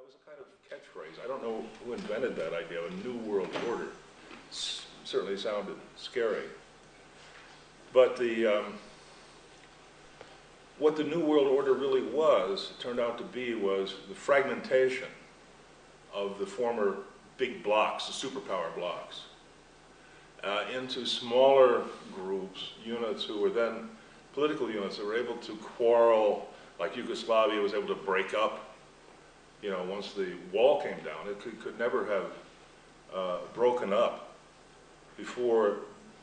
That was a kind of catchphrase. I don't know who invented that idea of a new world order. Certainly sounded scary. But what the new world order really was, turned out to be, was the fragmentation of the former big blocks, the superpower blocks, into smaller groups, units who were then political units that were able to quarrel, like Yugoslavia was able to break up. You know, once the wall came down, it could never have broken up before,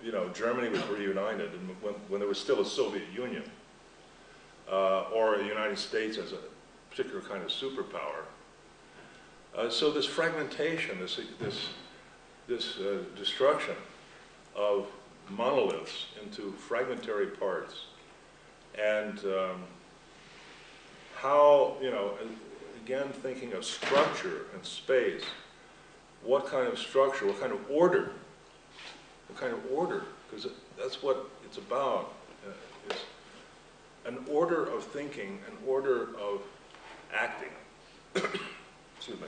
you know, Germany was reunited, and when there was still a Soviet Union, or the United States as a particular kind of superpower. So this fragmentation, this destruction of monoliths into fragmentary parts, and how, you know, again thinking of structure and space, what kind of structure, what kind of order, because that's what it's about. It's an order of thinking, an order of acting. Excuse me.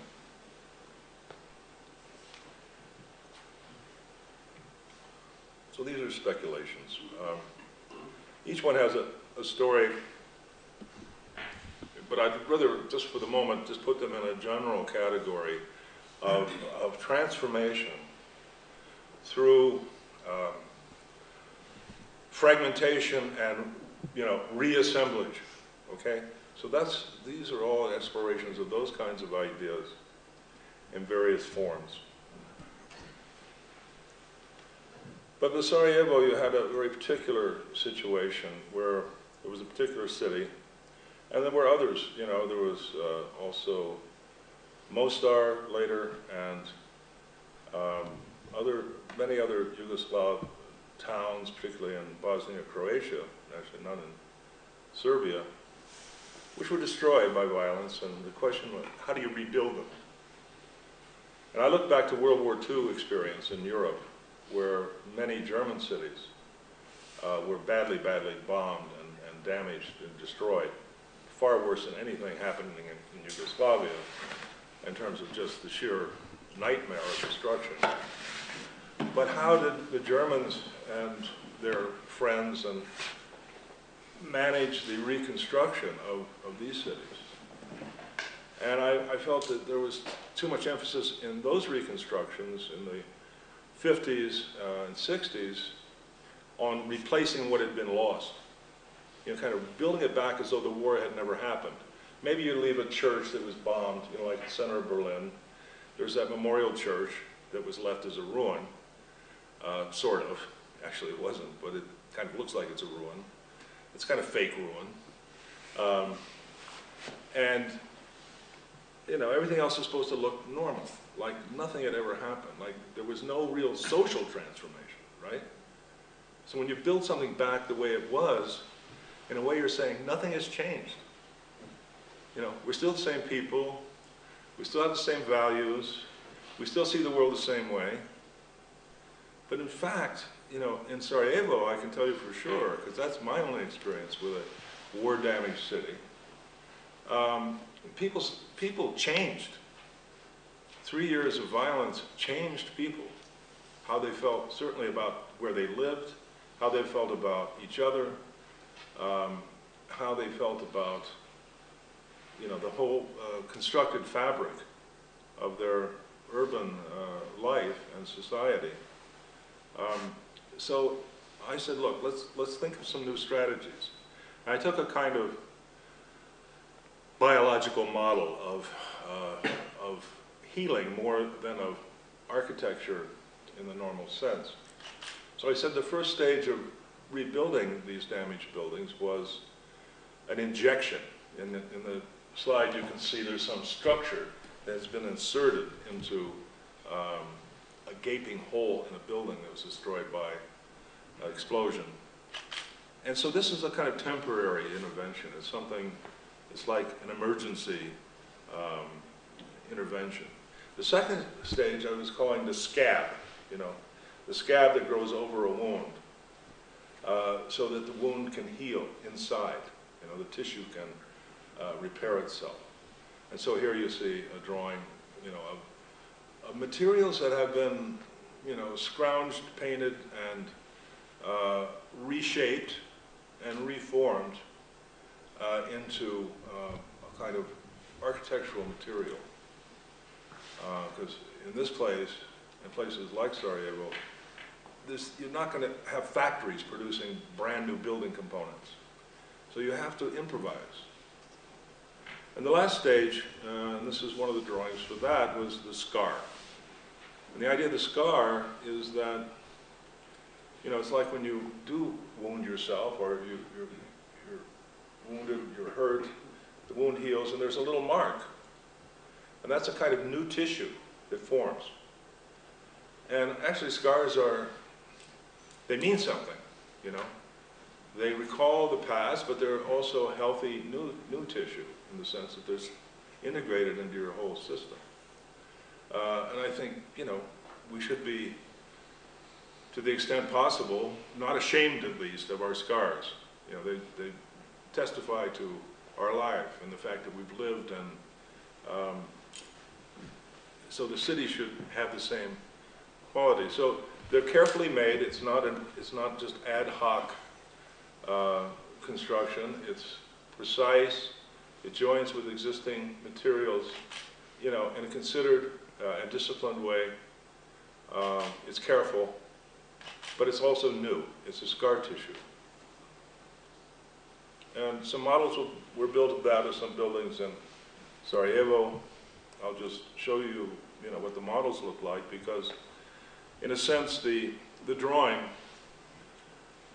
So these are speculations. Each one has a story, but I'd rather, just for the moment, just put them in a general category of transformation through fragmentation and, you know, reassemblage. Okay, so these are all explorations of those kinds of ideas in various forms. But in Sarajevo, you had a very particular situation where there was a particular city, and there were others. You know, there was also Mostar later, and many other Yugoslav towns, particularly in Bosnia, Croatia, actually not in Serbia, which were destroyed by violence. And the question was, how do you rebuild them? And I look back to World War II experience in Europe, where many German cities were badly bombed and damaged and destroyed, far worse than anything happening in Yugoslavia in terms of just the sheer nightmare of destruction. But how did the Germans and their friends and manage the reconstruction of these cities? And I felt that there was too much emphasis in those reconstructions in the 50s and 60s on replacing what had been lost. You know, kind of building it back as though the war had never happened. Maybe you leave a church that was bombed, you know, like the center of Berlin. There's that memorial church that was left as a ruin, sort of. Actually, it wasn't, but it kind of looks like it's a ruin. It's kind of fake ruin. And, you know, everything else is supposed to look normal, like nothing had ever happened, like there was no real social transformation, right? So when you build something back the way it was, in a way you're saying nothing has changed. You know, we're still the same people, we still have the same values, we still see the world the same way. But in fact, you know, in Sarajevo, I can tell you for sure, because that's my only experience with a war-damaged city, people changed. 3 years of violence changed people, how they felt certainly about where they lived, how they felt about each other, how they felt about, you know, the whole constructed fabric of their urban life and society. So I said, look, let's think of some new strategies. And I took a kind of biological model of healing more than of architecture in the normal sense. So I said the first stage of rebuilding these damaged buildings was an injection. In the slide you can see there's some structure that has been inserted into a gaping hole in a building that was destroyed by an explosion. And so this is a kind of temporary intervention. It's something, it's like an emergency intervention. The second stage I was calling the scab, you know, the scab that grows over a wound, so that the wound can heal inside, you know, the tissue can repair itself. And so here you see a drawing, you know, of materials that have been, you know, scrounged, painted, and reshaped and reformed into a kind of architectural material. Because in this place, in places like Sarajevo, you're not going to have factories producing brand new building components. So you have to improvise. And the last stage, and this is one of the drawings for that, was the scar. And the idea of the scar is that, you know, it's like when you do wound yourself, or you're wounded, you're hurt, the wound heals, and there's a little mark. And that's a kind of new tissue that forms. And actually scars they mean something, you know. They recall the past, but they're also healthy new tissue in the sense that they're integrated into your whole system. And I think, you know, we should be, to the extent possible, not ashamed at least of our scars. You know, they testify to our life and the fact that we've lived, and so the city should have the same quality. So they're carefully made. It's not just ad hoc construction. It's precise. It joins with existing materials, you know, in a considered and disciplined way. It's careful, but it's also new. It's a scar tissue. And some models were built of that, of some buildings in Sarajevo. I'll just show you, you know, what the models look like, because in a sense, the drawing,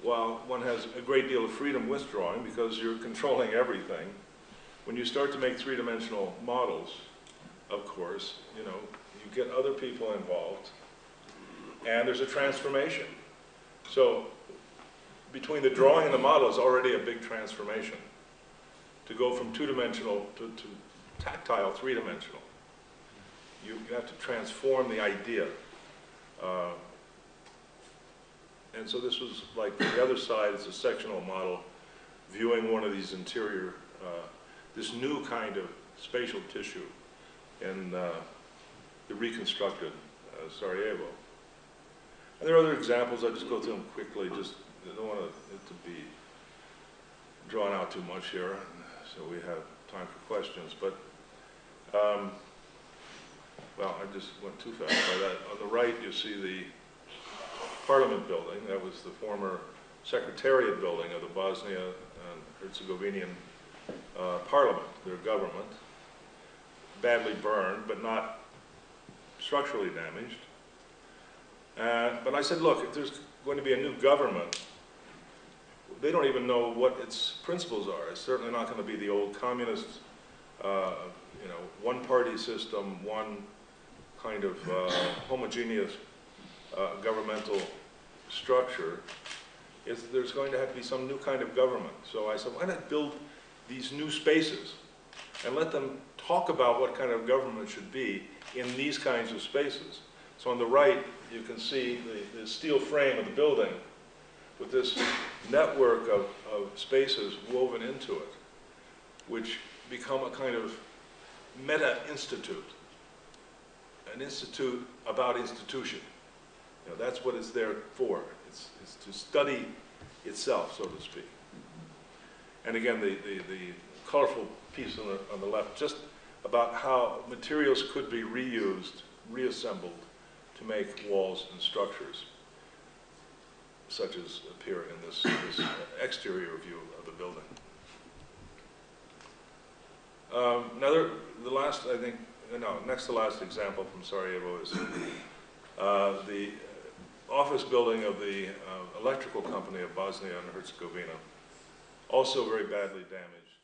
while one has a great deal of freedom with drawing because you're controlling everything, when you start to make three-dimensional models, of course, you know, you get other people involved, and there's a transformation. So between the drawing and the model is already a big transformation. To go from two-dimensional to tactile, three-dimensional. You have to transform the idea. And so this was like the other side, it's a sectional model viewing one of these interior, this new kind of spatial tissue in the reconstructed Sarajevo. And there are other examples. I'll just go through them quickly. Just I don't want it to be drawn out too much here, so we have time for questions. But well, I just went too fast by that. On the right, you see the Parliament building. That was the former Secretariat building of the Bosnia and Herzegovinian Parliament, their government. Badly burned, but not structurally damaged. But I said, look, if there's going to be a new government, they don't even know what its principles are. It's certainly not going to be the old communist, you know, one-party system, one kind of homogeneous governmental structure. There's going to have to be some new kind of government. So I said, why not build these new spaces and let them talk about what kind of government should be in these kinds of spaces. So on the right, you can see the steel frame of the building with this network of spaces woven into it, which become a kind of meta-institute, an institute about institution. You know, that's what it's there for. It's to study itself, so to speak. And again, the colorful piece on the left, just about how materials could be reused, reassembled to make walls and structures, such as appear in this exterior view of the building. The last, I think, no, next to last example from Sarajevo is the office building of the electrical company of Bosnia and Herzegovina, also very badly damaged.